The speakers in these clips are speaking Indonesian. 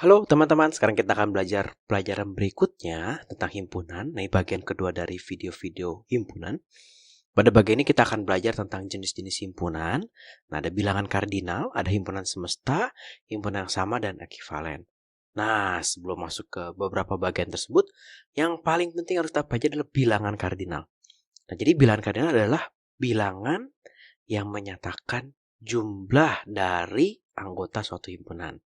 Halo teman-teman, sekarang kita akan belajar pelajaran berikutnya tentang himpunan. Nah, bagian kedua dari video-video himpunan. Pada bagian ini kita akan belajar tentang jenis-jenis himpunan. Nah, ada bilangan kardinal, ada himpunan semesta, himpunan yang sama, dan ekivalen. Nah, sebelum masuk ke beberapa bagian tersebut, yang paling penting harus kita pelajari adalah bilangan kardinal. Nah, jadi bilangan kardinal adalah bilangan yang menyatakan jumlah dari anggota suatu himpunan.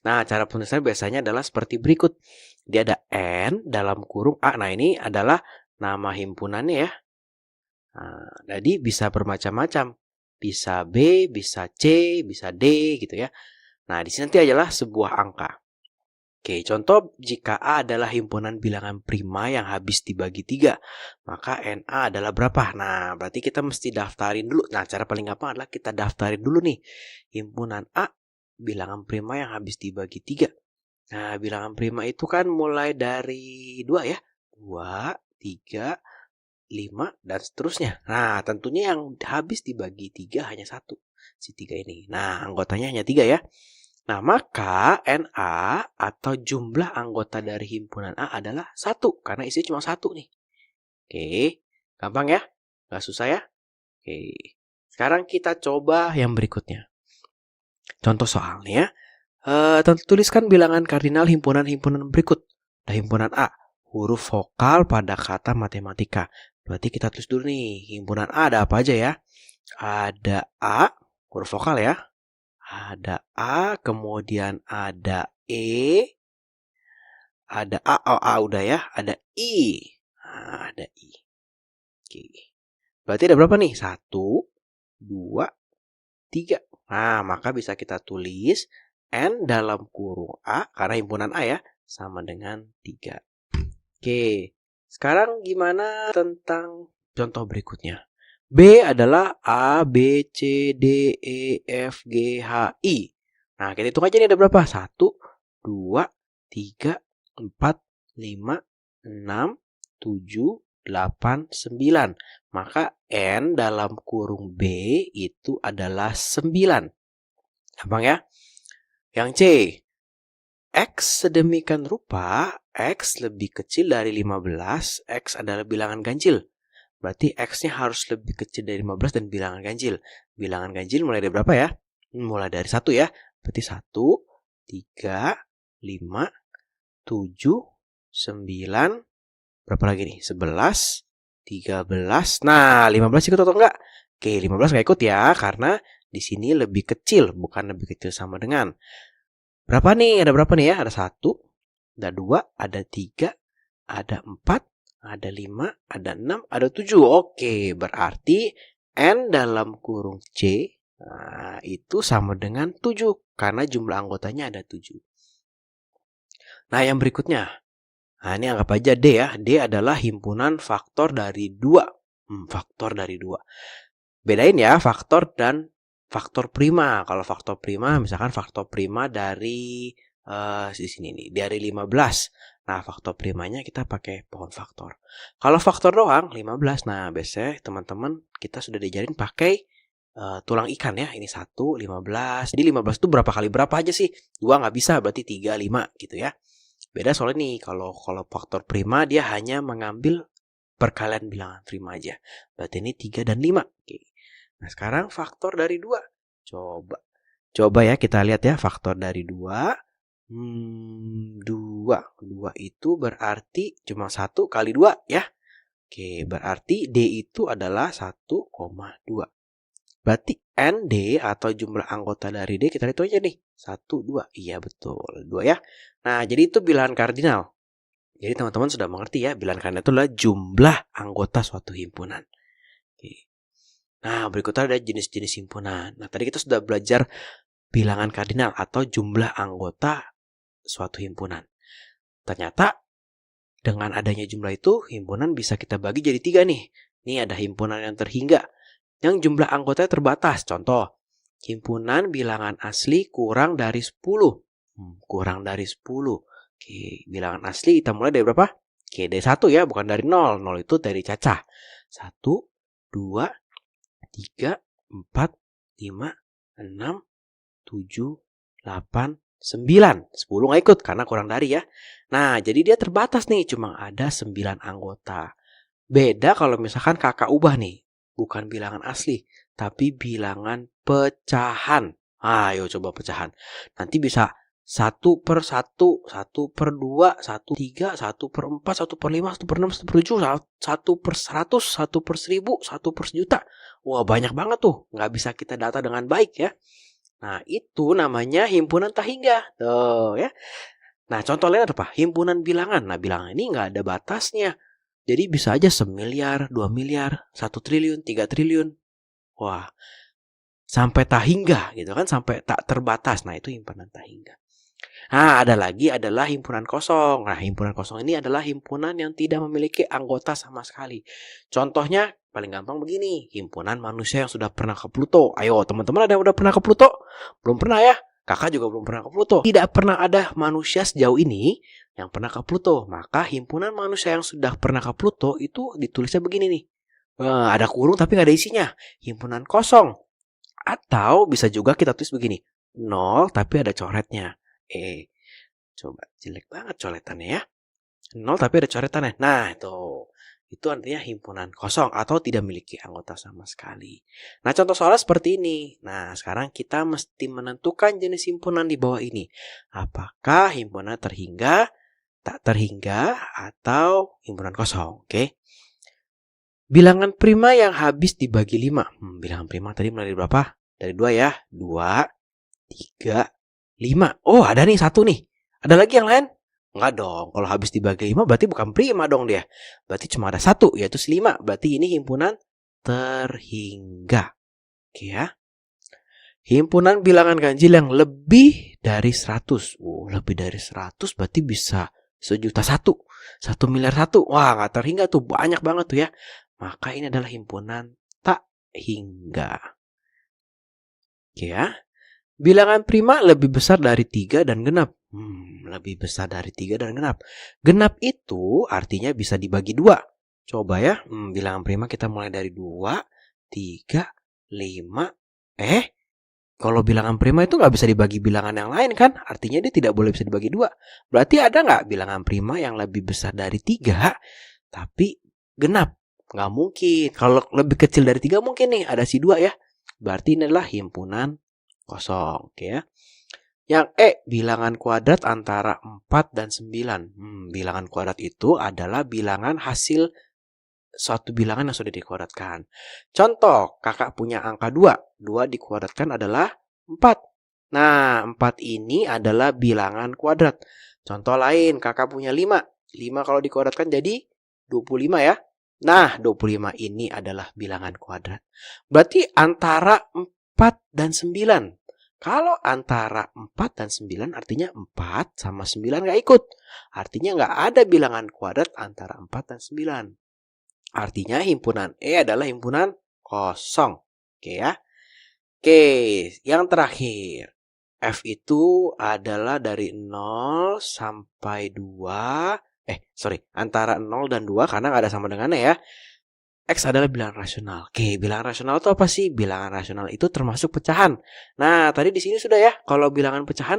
Nah, cara penulisannya biasanya adalah seperti berikut. Dia ada N dalam kurung A. Nah, ini adalah nama himpunannya ya. Nah, jadi bisa bermacam-macam. Bisa B, bisa C, bisa D gitu ya. Nah, di sini nanti adalah sebuah angka. Oke, contoh jika A adalah himpunan bilangan prima yang habis dibagi 3, maka NA adalah berapa? Nah, berarti kita mesti daftarin dulu. Nah, cara paling gampang adalah kita daftarin dulu nih. Himpunan A, bilangan prima yang habis dibagi 3. Nah, bilangan prima itu kan mulai dari 2 ya. 2, 3, 5, dan seterusnya. Nah, tentunya yang habis dibagi 3 hanya 1. Si 3 ini. Nah, anggotanya hanya 3 ya. Nah, maka NA atau jumlah anggota dari himpunan A adalah 1. Karena isinya cuma 1 nih. Oke, gampang ya? Gak susah ya? Oke, sekarang kita coba yang berikutnya. Contoh soalnya, tuliskan bilangan kardinal himpunan-himpunan berikut. Nah, himpunan A, huruf vokal pada kata matematika. Berarti kita tulis dulu nih, himpunan A ada apa aja ya? Ada A, huruf vokal ya. Ada A, kemudian ada E, ada A, oh, A udah ya, ada I. Nah, ada I. Oke. Berarti ada berapa nih? 1, 2, 3. Nah, maka bisa kita tulis N dalam kurung A, karena himpunan A ya, sama dengan 3. Oke, sekarang gimana tentang contoh berikutnya? B adalah A, B, C, D, E, F, G, H, I. Nah, kita hitung aja nih ada berapa? 1, 2, 3, 4, 5, 6, 7, 8, 9. Maka N dalam kurung B itu adalah 9. Gampang ya? Yang C, X sedemikian rupa, X lebih kecil dari 15, X adalah bilangan ganjil. Berarti X-nya harus lebih kecil dari 15 dan bilangan ganjil. Bilangan ganjil mulai dari berapa ya? Mulai dari 1 ya. Berarti 1, 3, 5, 7, 9, berapa lagi nih? 11, 13. Nah, 15 ikut atau enggak? Oke, 15 enggak ikut ya, karena di sini lebih kecil, bukan lebih kecil sama dengan. Berapa nih? Ada berapa nih ya? Ada 1, ada 2, ada 3, ada 4, ada 5, ada 6, ada 7. Oke, berarti N dalam kurung C itu sama dengan 7. Karena jumlah anggotanya ada 7. Nah, yang berikutnya. Nah, ini anggap aja D ya. D adalah himpunan faktor dari 2. Faktor dari 2. Bedain ya faktor dan faktor prima. Kalau faktor prima, misalkan faktor prima dari di sini nih, dari 15. Nah, faktor primanya kita pakai pohon faktor. Kalau faktor doang 15. Nah, biasanya teman-teman kita sudah diajarin pakai tulang ikan ya. Ini 1, 15. Jadi 15 itu berapa kali berapa aja sih? 2 nggak bisa, berarti 3, 5 gitu ya. Beda soalnya nih, kalau faktor prima dia hanya mengambil perkalian bilangan prima aja. Berarti ini 3 dan 5. Oke. Nah, sekarang faktor dari 2. Coba ya kita lihat ya faktor dari 2. 2 itu berarti cuma 1 kali 2 ya. Oke, berarti D itu adalah 1,2. Berarti ND atau jumlah anggota dari D kita hitung aja nih. 1, 2. Iya betul, 2 ya. Nah, jadi itu bilangan kardinal. Jadi teman-teman sudah mengerti ya, bilangan kardinal itu adalah jumlah anggota suatu himpunan. Oke. Nah, berikutnya ada jenis-jenis himpunan. Nah, tadi kita sudah belajar bilangan kardinal atau jumlah anggota suatu himpunan. Ternyata dengan adanya jumlah itu, himpunan bisa kita bagi jadi 3 nih. Ini ada himpunan yang terhingga, yang jumlah anggotanya terbatas. Contoh, himpunan bilangan asli kurang dari 10. Kurang dari 10. Oke, bilangan asli kita mulai dari berapa? Oke, dari 1 ya, bukan dari 0. 0 itu dari cacah. 1, 2, 3, 4, 5, 6, 7, 8, 9. 10 nggak ikut karena kurang dari ya. Nah, jadi dia terbatas nih, cuma ada 9 anggota. Beda kalau misalkan kakak ubah nih. Bukan bilangan asli, tapi bilangan pecahan. Ayo coba pecahan. Nanti bisa 1/1, 1/2, 1/3, 1/4, 1/5, 1/6, 1/7, 1/100, 1/1000, 1/1000. Wah, banyak banget tuh. Nggak bisa kita data dengan baik ya. Nah, itu namanya himpunan tak hingga. Tuh ya. Nah, contoh lain apa? Himpunan bilangan. Nah, bilangan ini nggak ada batasnya. Jadi bisa aja 1 miliar, 2 miliar, 1 triliun, 3 triliun. Wah, sampai tak hingga gitu kan, sampai tak terbatas. Nah, itu himpunan tak hingga. Nah, ada lagi adalah himpunan kosong. Nah, himpunan kosong ini adalah himpunan yang tidak memiliki anggota sama sekali. Contohnya paling gampang begini, himpunan manusia yang sudah pernah ke Pluto. Ayo, teman-teman ada yang udah pernah ke Pluto? Belum pernah ya? Kakak juga belum pernah ke Pluto. Tidak pernah ada manusia sejauh ini yang pernah ke Pluto. Maka himpunan manusia yang sudah pernah ke Pluto itu ditulisnya begini nih. Ada kurung tapi nggak ada isinya. Himpunan kosong. Atau bisa juga kita tulis begini. 0 tapi ada coretnya. Coba jelek banget coretannya ya. 0 tapi ada coretannya. Nah, itu artinya himpunan kosong atau tidak memiliki anggota sama sekali. Nah, contoh soalnya seperti ini. Nah, sekarang kita mesti menentukan jenis himpunan di bawah ini. Apakah himpunan terhingga, tak terhingga, atau himpunan kosong. Oke. Bilangan prima yang habis dibagi 5. Bilangan prima tadi mulai dari berapa? Dari 2 ya. 2, 3, 5. Oh, ada nih 1 nih. Ada lagi yang lain? Enggak dong. Kalau habis dibagi 5 berarti bukan prima dong dia. Berarti cuma ada 1, yaitu 5. Berarti ini himpunan terhingga. Oke ya. Himpunan bilangan ganjil yang lebih dari 100. Lebih dari 100 berarti bisa 1.000.000. 1 miliar 1. Wah, nggak terhingga tuh. Banyak banget tuh ya. Maka ini adalah himpunan tak hingga. Oke ya. Bilangan prima lebih besar dari 3 dan genap. Lebih besar dari 3 dan genap. Genap itu artinya bisa dibagi 2. Coba ya, bilangan prima kita mulai dari 2, 3, 5. Kalau bilangan prima itu nggak bisa dibagi bilangan yang lain kan? Artinya dia tidak boleh bisa dibagi 2. Berarti ada nggak bilangan prima yang lebih besar dari 3, tapi genap? Nggak mungkin. Kalau lebih kecil dari 3 mungkin nih, ada si 2 ya. Berarti ini adalah himpunan kosong, oke ya. Yang bilangan kuadrat antara 4 dan 9. Bilangan kuadrat itu adalah bilangan hasil suatu bilangan yang sudah dikuadratkan. Contoh, kakak punya angka 2. 2 dikuadratkan adalah 4. Nah, 4 ini adalah bilangan kuadrat. Contoh lain, kakak punya 5. 5 kalau dikuadratkan jadi 25 ya. Nah, 25 ini adalah bilangan kuadrat. Berarti antara 4 dan 9. Kalau antara 4 dan 9 artinya 4 sama 9 nggak ikut. Artinya nggak ada bilangan kuadrat antara 4 dan 9. Artinya himpunan E adalah himpunan kosong. Oke ya. Oke, yang terakhir. F itu adalah dari 0 sampai 2. Antara 0 dan 2 karena nggak ada sama dengannya ya. X adalah bilangan rasional. Oke, bilangan rasional itu apa sih? Bilangan rasional itu termasuk pecahan. Nah, tadi di sini sudah ya. Kalau bilangan pecahan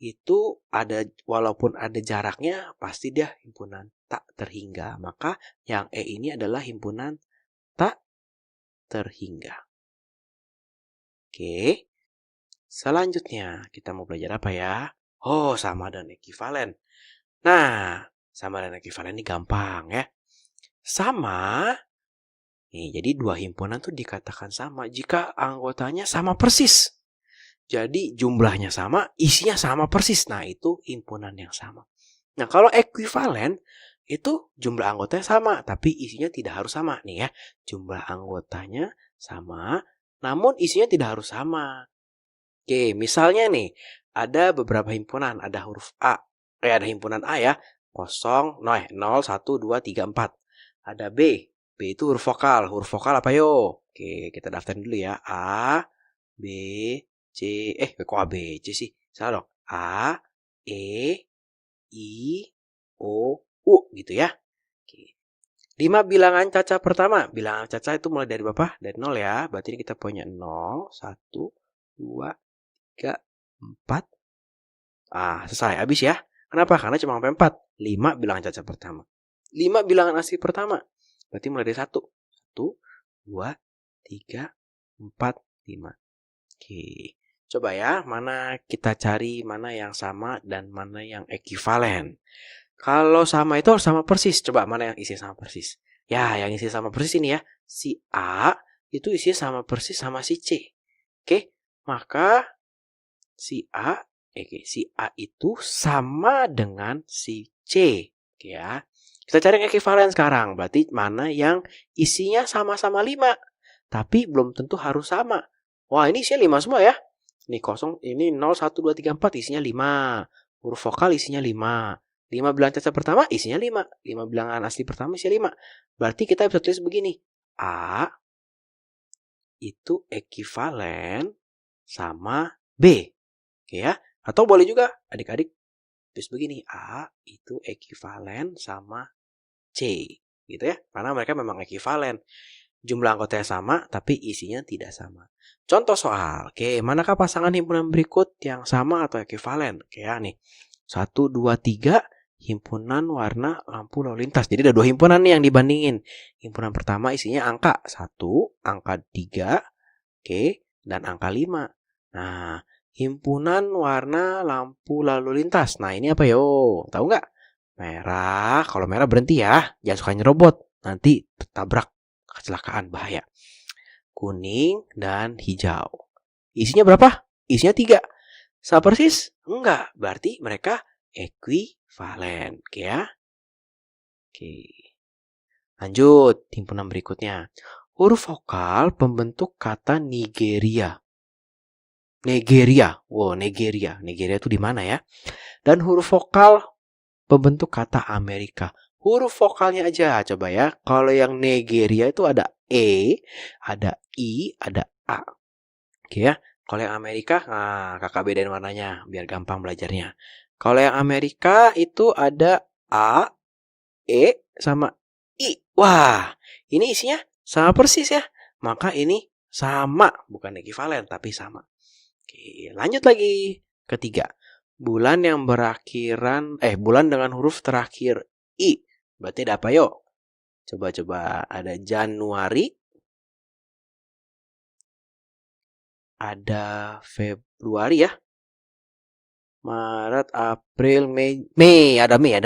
itu ada, walaupun ada jaraknya, pasti dia himpunan tak terhingga. Maka yang E ini adalah himpunan tak terhingga. Oke. Selanjutnya, kita mau belajar apa ya? Oh, sama dan ekuivalen. Nah, sama dan ekuivalen ini gampang ya. Sama. Nih, jadi dua himpunan tuh dikatakan sama jika anggotanya sama persis. Jadi jumlahnya sama, isinya sama persis. Nah, itu himpunan yang sama. Nah, kalau ekuivalen itu jumlah anggotanya sama, tapi isinya tidak harus sama. Nih ya, jumlah anggotanya sama, namun isinya tidak harus sama. Oke, misalnya nih, ada beberapa himpunan, ada huruf A. Ada himpunan A ya, 0, 1, 2, 3, 4. Ada B. B itu huruf vokal. Huruf vokal apa yo? Oke, kita daftarin dulu ya. A, B, C. Kok A, B, C sih? Salah dong. A, E, I, O, U gitu ya. Oke. 5 bilangan caca pertama. Bilangan caca itu mulai dari berapa? Dari 0 ya. Berarti kita punya 0, 1, 2, 3, 4. Selesai. Habis ya. Kenapa? Karena cuma sampai 4. 5 bilangan cacat pertama. 5 bilangan asli pertama. Berarti mulai dari 1. 1, 2, 3, 4, 5. Oke. Coba ya, mana kita cari mana yang sama dan mana yang ekuivalen. Kalau sama itu harus sama persis. Coba mana yang isi sama persis. Ya, yang isi sama persis ini ya. Si A itu isi sama persis sama si C. Oke, maka si A itu sama dengan si C. Oke ya. Kita cari yang ekuivalen sekarang. Berarti mana yang isinya sama-sama 5. Tapi belum tentu harus sama. Wah, ini isinya 5 semua ya. Ini kosong, ini 0, 1, 2, 3, 4 isinya 5. Huruf vokal isinya 5. 5 bilangan cacat pertama isinya 5. 5 bilangan asli pertama isinya 5. Berarti kita bisa tulis begini. A itu ekuivalen sama B. Oke ya. Atau boleh juga adik-adik tulis begini. A itu ekuivalen sama C. Gitu ya. Karena mereka memang ekuivalen. Jumlah anggotanya sama, tapi isinya tidak sama. Contoh soal. Oke, manakah pasangan himpunan berikut yang sama atau ekuivalen? Oke ya nih. 1, 2, 3 himpunan warna lampu lalu lintas. Jadi ada 2 himpunan nih yang dibandingin. Himpunan pertama isinya angka 1, angka 3, oke, dan angka 5. Nah, himpunan warna lampu lalu lintas. Nah, ini apa yo? Tahu nggak? Merah. Kalau merah berhenti ya. Jangan suka nyerobot. Nanti tertabrak. Kecelakaan, bahaya. Kuning dan hijau. Isinya berapa? Isinya 3. Sama persis? Enggak. Berarti mereka ekuivalen. Oke ya. Oke. Lanjut. Himpunan berikutnya. Huruf vokal pembentuk kata Nigeria. Nigeria. Wow, Nigeria. Nigeria itu di mana ya? Dan huruf vokal pembentuk kata Amerika. Huruf vokalnya aja, coba ya. Kalau yang Nigeria itu ada E, ada I, ada A. Oke ya. Kalau yang Amerika, kakak bedain warnanya biar gampang belajarnya. Kalau yang Amerika itu ada A, E, sama I. Wah, ini isinya sama persis ya. Maka ini sama, bukan ekuivalen tapi sama. Oke, lanjut lagi. Ketiga, bulan yang bulan dengan huruf terakhir I. Berarti ada apa yuk? Coba-coba ada Januari, ada Februari ya. Maret, April, Mei. Ada Mei.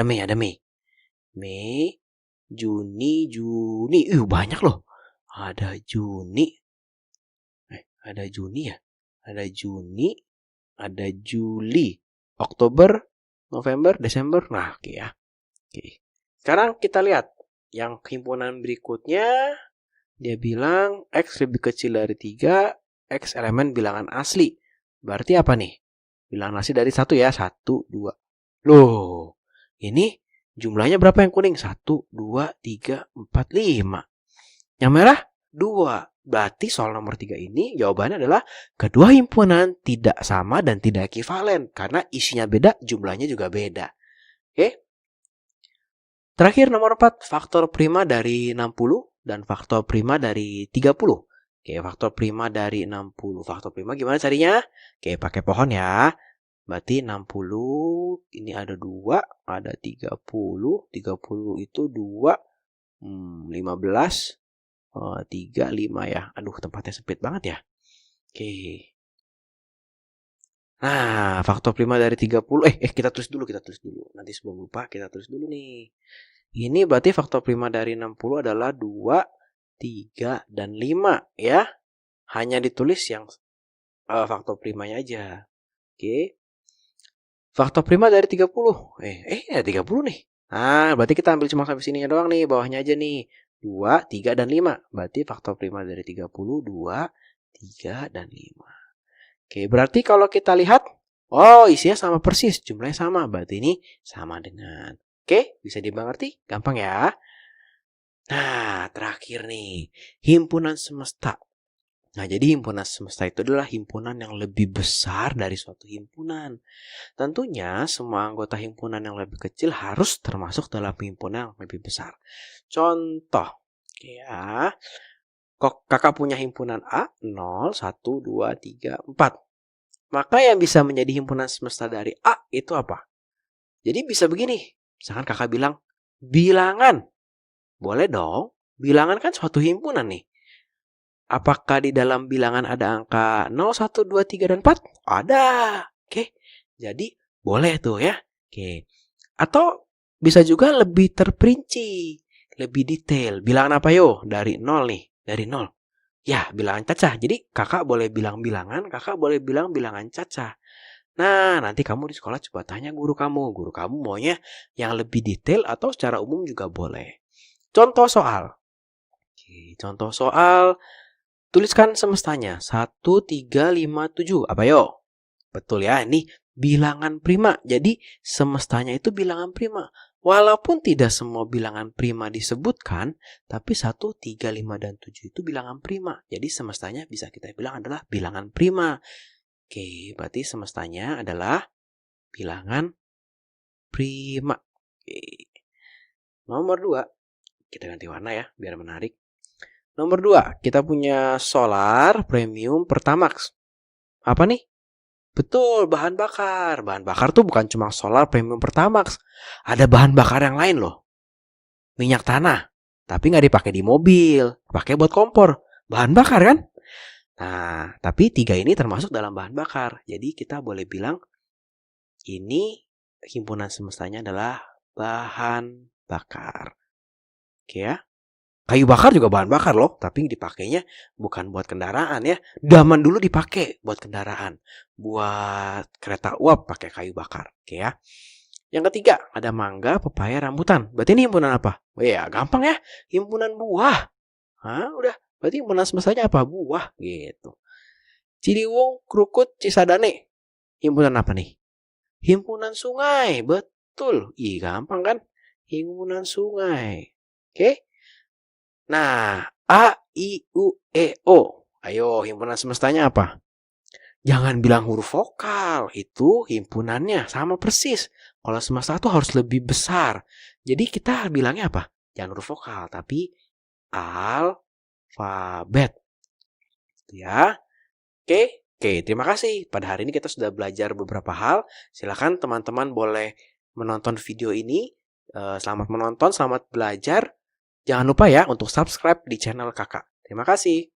Mei, Juni. Banyak loh. Ada Juni. Ada Juni ya. Ada Juni, ada Juli, Oktober, November, Desember. Nah, oke ya. Oke. Sekarang kita lihat yang himpunan berikutnya. Dia bilang X lebih kecil dari 3, X elemen bilangan asli. Berarti apa nih? Bilangan asli dari 1 ya. 1, 2. Loh, ini jumlahnya berapa yang kuning? 1, 2, 3, 4, 5. Yang merah? 2. Berarti soal nomor 3 ini jawabannya adalah kedua himpunan tidak sama dan tidak ekuivalen. Karena isinya beda, jumlahnya juga beda. Oke? Terakhir nomor 4, faktor prima dari 60 dan faktor prima dari 30. Oke, faktor prima dari 60. Faktor prima gimana carinya? Oke, pakai pohon ya. Berarti 60, ini ada 2, ada 30. 30 itu 2, 15, 3, 5 ya. Aduh, tempatnya sempit banget ya. Oke. Nah, faktor prima dari 30. Kita tulis dulu. Nanti sebelum lupa, kita tulis dulu nih. Ini berarti faktor prima dari 60 adalah 2, 3, dan 5 ya. Hanya ditulis yang faktor primanya aja. Oke. Faktor prima dari 30. Ada 30 nih. Nah, berarti kita ambil cuma sampai sininya doang nih. Bawahnya aja nih. 2, 3, dan 5. Berarti faktor prima dari 30, 2, 3, dan 5. Oke, berarti kalau kita lihat, isinya sama persis, jumlahnya sama. Berarti ini sama dengan. Oke, bisa dimengerti? Gampang ya. Nah, terakhir nih, himpunan semesta. Nah, jadi himpunan semesta itu adalah himpunan yang lebih besar dari suatu himpunan. Tentunya semua anggota himpunan yang lebih kecil harus termasuk dalam himpunan yang lebih besar. Contoh, ya. Kakak punya himpunan A, 0, 1, 2, 3, 4. Maka yang bisa menjadi himpunan semesta dari A itu apa? Jadi bisa begini. Misalkan kakak bilang bilangan. Boleh dong. Bilangan kan suatu himpunan nih. Apakah di dalam bilangan ada angka 0, 1, 2, 3, dan 4? Ada. Oke. Jadi boleh tuh ya. Oke. Atau bisa juga lebih terperinci, lebih detail. Bilangan apa yo? Dari 0 nih. Dari 0. Ya, bilangan cacah. Jadi kakak boleh bilang bilangan, kakak boleh bilang bilangan cacah. Nah, nanti kamu di sekolah coba tanya guru kamu. Guru kamu maunya yang lebih detail atau secara umum juga boleh. Contoh soal. Oke, contoh soal. Tuliskan semestanya. 1, 3, 5, 7. Apa yo? Betul ya, ini bilangan prima. Jadi semestanya itu bilangan prima. Walaupun tidak semua bilangan prima disebutkan, tapi 1, 3, 5, dan 7 itu bilangan prima. Jadi semestanya bisa kita bilang adalah bilangan prima. Oke, berarti semestanya adalah bilangan prima. Oke. Nomor 2, kita ganti warna ya, biar menarik. Nomor 2, kita punya solar premium Pertamax. Apa nih? Betul, bahan bakar. Bahan bakar tuh bukan cuma solar premium Pertamax. Ada bahan bakar yang lain loh. Minyak tanah. Tapi nggak dipakai di mobil. Pakai buat kompor. Bahan bakar kan? Nah, tapi 3 ini termasuk dalam bahan bakar. Jadi kita boleh bilang ini himpunan semestanya adalah bahan bakar. Oke ya? Kayu bakar juga bahan bakar loh, tapi dipakainya bukan buat kendaraan ya. Zaman dulu dipakai buat kendaraan. Buat kereta uap pakai kayu bakar. Oke ya. Yang ketiga, ada mangga, pepaya, rambutan. Berarti ini himpunan apa? Oh ya, gampang ya. Himpunan buah. Hah, udah. Berarti himpunan semestanya apa? Buah gitu. Ciliwung, Krukut, Cisadane. Himpunan apa nih? Himpunan sungai. Betul. Ih, gampang kan? Himpunan sungai. Oke? Nah, A, I, U, E, O. Ayo, himpunan semestanya apa? Jangan bilang huruf vokal. Itu himpunannya sama persis. Kalau semesta itu harus lebih besar. Jadi kita bilangnya apa? Jangan huruf vokal, tapi alfabet. Ya. Oke, terima kasih. Pada hari ini kita sudah belajar beberapa hal. Silakan teman-teman boleh menonton video ini. Selamat menonton, selamat belajar. Jangan lupa ya untuk subscribe di channel kakak. Terima kasih.